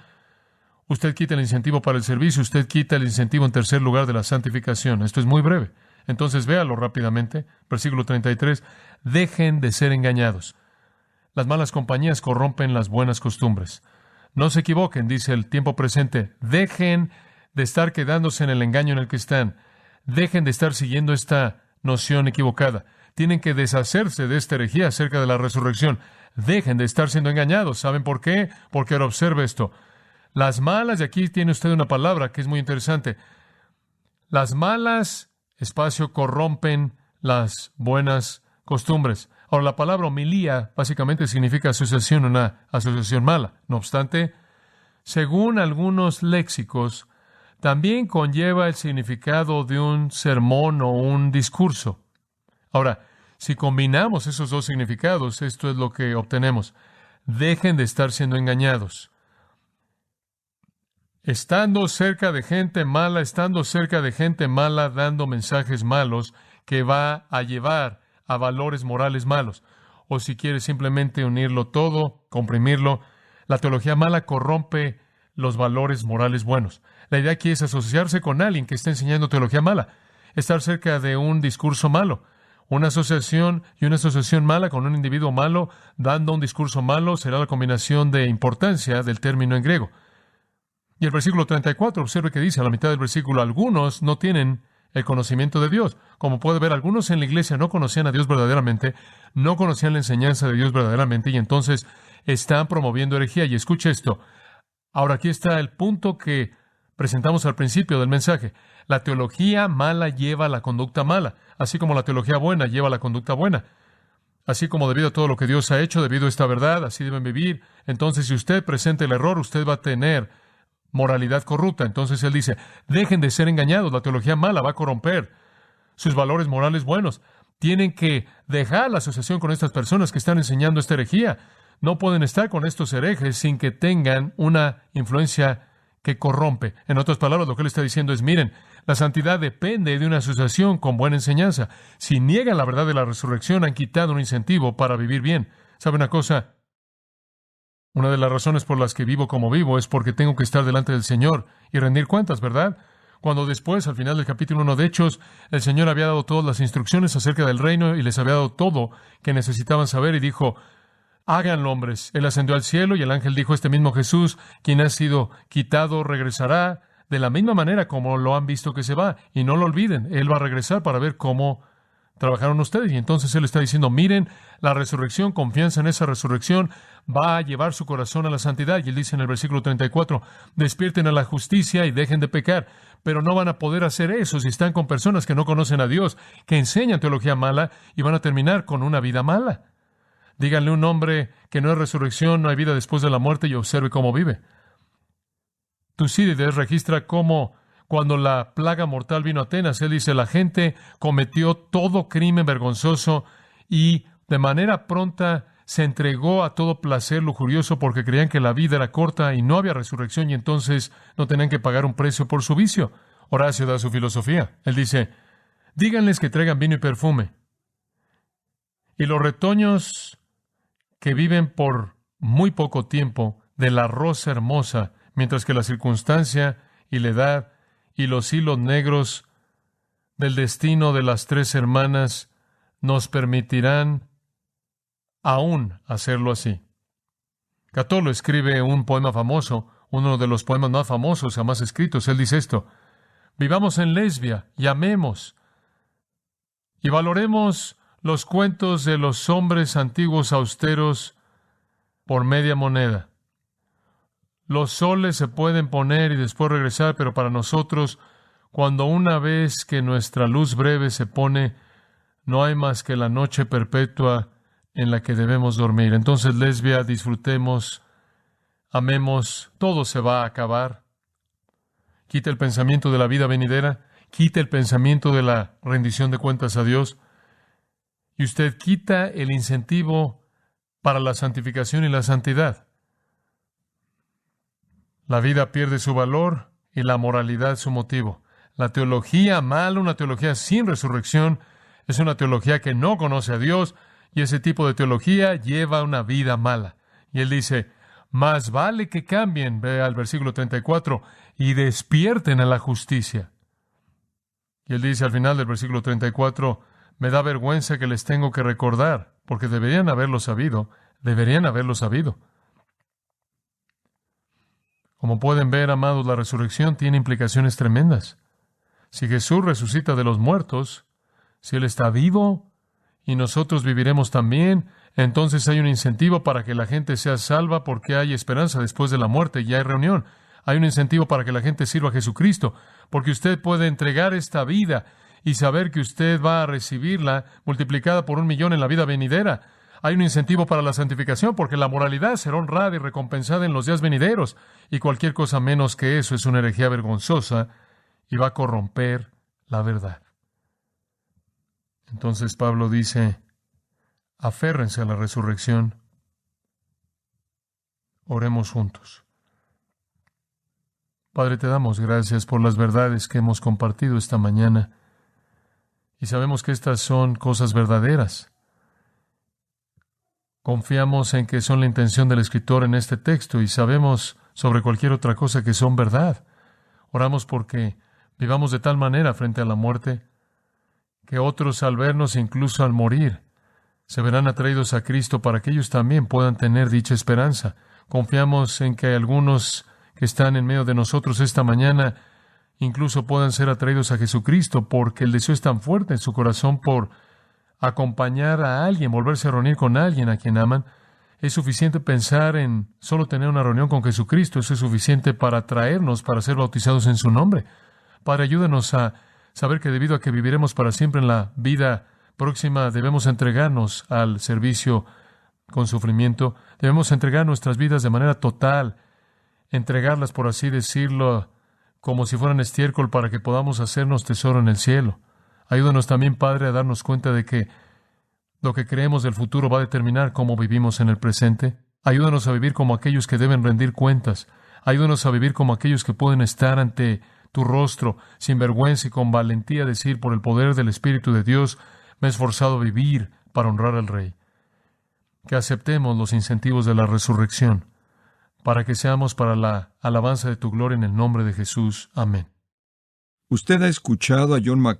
usted quita el incentivo para el servicio, usted quita el incentivo en tercer lugar de la santificación. Esto es muy breve. Entonces véalo rápidamente. Versículo 33. Dejen de ser engañados. Las malas compañías corrompen las buenas costumbres. No se equivoquen, dice el tiempo presente. Dejen de estar quedándose en el engaño en el que están. Dejen de estar siguiendo esta noción equivocada. Tienen que deshacerse de esta herejía acerca de la resurrección. Dejen de estar siendo engañados. ¿Saben por qué? Porque ahora observe esto. Las malas, y aquí tiene usted una palabra que es muy interesante. Las malas, corrompen las buenas costumbres. Ahora, la palabra homilía básicamente significa asociación, una asociación mala. No obstante, según algunos léxicos, también conlleva el significado de un sermón o un discurso. Ahora, si combinamos esos dos significados, esto es lo que obtenemos. Dejen de estar siendo engañados. Estando cerca de gente mala, dando mensajes malos que va a llevar a valores morales malos. O si quiere simplemente unirlo todo, comprimirlo, la teología mala corrompe los valores morales buenos. La idea aquí es asociarse con alguien que está enseñando teología mala, estar cerca de un discurso malo. Una asociación mala con un individuo malo dando un discurso malo será la combinación de importancia del término en griego. Y el versículo 34, observe que dice a la mitad del versículo, algunos no tienen el conocimiento de Dios. Como puede ver, algunos en la iglesia no conocían a Dios verdaderamente, no conocían la enseñanza de Dios verdaderamente, y entonces están promoviendo herejía. Y escuche esto. Ahora aquí está el punto que presentamos al principio del mensaje. La teología mala lleva a la conducta mala, así como la teología buena lleva a la conducta buena. Así como debido a todo lo que Dios ha hecho, debido a esta verdad, así deben vivir. Entonces, si usted presenta el error, usted va a tener moralidad corrupta. Entonces él dice, dejen de ser engañados, la teología mala va a corromper sus valores morales buenos. Tienen que dejar la asociación con estas personas que están enseñando esta herejía. No pueden estar con estos herejes sin que tengan una influencia que corrompe. En otras palabras, lo que él está diciendo es, miren, la santidad depende de una asociación con buena enseñanza. Si niegan la verdad de la resurrección, han quitado un incentivo para vivir bien. ¿Sabe una cosa? Una de las razones por las que vivo como vivo es porque tengo que estar delante del Señor y rendir cuentas, ¿verdad? Cuando después, al final del capítulo 1 de Hechos, el Señor había dado todas las instrucciones acerca del reino y les había dado todo que necesitaban saber y dijo, háganlo, hombres. Él ascendió al cielo y el ángel dijo, este mismo Jesús, quien ha sido quitado, regresará de la misma manera como lo han visto que se va. Y no lo olviden, Él va a regresar para ver cómo trabajaron ustedes. Y entonces Él está diciendo, miren, la resurrección, confianza en esa resurrección, va a llevar su corazón a la santidad. Y Él dice en el versículo 34, despierten a la justicia y dejen de pecar. Pero no van a poder hacer eso si están con personas que no conocen a Dios, que enseñan teología mala y van a terminar con una vida mala. Díganle a un hombre que no hay resurrección, no hay vida después de la muerte y observe cómo vive. Tucídides registra cómo cuando la plaga mortal vino a Atenas, él dice, la gente cometió todo crimen vergonzoso y de manera pronta se entregó a todo placer lujurioso porque creían que la vida era corta y no había resurrección y entonces no tenían que pagar un precio por su vicio. Horacio da su filosofía. Él dice, díganles que traigan vino y perfume. Y los retoños que viven por muy poco tiempo de la rosa hermosa, mientras que la circunstancia y la edad y los hilos negros del destino de las tres hermanas nos permitirán aún hacerlo así. Catulo escribe un poema famoso, uno de los poemas más famosos jamás escritos. Él dice esto, vivamos en Lesbia y amemos y valoremos los cuentos de los hombres antiguos austeros por media moneda. Los soles se pueden poner y después regresar, pero para nosotros, cuando una vez que nuestra luz breve se pone, no hay más que la noche perpetua en la que debemos dormir. Entonces, Lesbia, disfrutemos, amemos, todo se va a acabar. Quita el pensamiento de la vida venidera, quita el pensamiento de la rendición de cuentas a Dios, y usted quita el incentivo para la santificación y la santidad. La vida pierde su valor y la moralidad su motivo. La teología mala, una teología sin resurrección, es una teología que no conoce a Dios, y ese tipo de teología lleva una vida mala. Y él dice, más vale que cambien, ve al versículo 34, y despierten a la justicia. Y él dice al final del versículo 34, me da vergüenza que les tengo que recordar, porque deberían haberlo sabido. Como pueden ver, amados, la resurrección tiene implicaciones tremendas. Si Jesús resucita de los muertos, si Él está vivo y nosotros viviremos también, entonces hay un incentivo para que la gente sea salva porque hay esperanza después de la muerte y hay reunión. Hay un incentivo para que la gente sirva a Jesucristo, porque usted puede entregar esta vida y saber que usted va a recibirla multiplicada por 1,000,000 en la vida venidera. Hay un incentivo para la santificación, porque la moralidad será honrada y recompensada en los días venideros, y cualquier cosa menos que eso es una herejía vergonzosa y va a corromper la verdad. Entonces Pablo dice, aférrense a la resurrección. Oremos juntos. Padre, te damos gracias por las verdades que hemos compartido esta mañana, y sabemos que estas son cosas verdaderas. Confiamos en que son la intención del escritor en este texto y sabemos sobre cualquier otra cosa que son verdad. Oramos porque vivamos de tal manera frente a la muerte que otros al vernos, incluso al morir, se verán atraídos a Cristo para que ellos también puedan tener dicha esperanza. Confiamos en que algunos que están en medio de nosotros esta mañana incluso puedan ser atraídos a Jesucristo porque el deseo es tan fuerte en su corazón por acompañar a alguien, volverse a reunir con alguien a quien aman. Es suficiente pensar en solo tener una reunión con Jesucristo. Eso es suficiente para atraernos, para ser bautizados en su nombre. Padre, ayúdanos a saber que debido a que viviremos para siempre en la vida próxima, debemos entregarnos al servicio con sufrimiento. Debemos entregar nuestras vidas de manera total, entregarlas, por así decirlo, como si fueran estiércol para que podamos hacernos tesoro en el cielo. Ayúdanos también, Padre, a darnos cuenta de que lo que creemos del futuro va a determinar cómo vivimos en el presente. Ayúdanos a vivir como aquellos que deben rendir cuentas. Ayúdanos a vivir como aquellos que pueden estar ante tu rostro, sin vergüenza y con valentía decir, por el poder del Espíritu de Dios, me he esforzado a vivir para honrar al Rey. Que aceptemos los incentivos de la resurrección, para que seamos para la alabanza de tu gloria en el nombre de Jesús. Amén. Usted ha escuchado a John MacArthur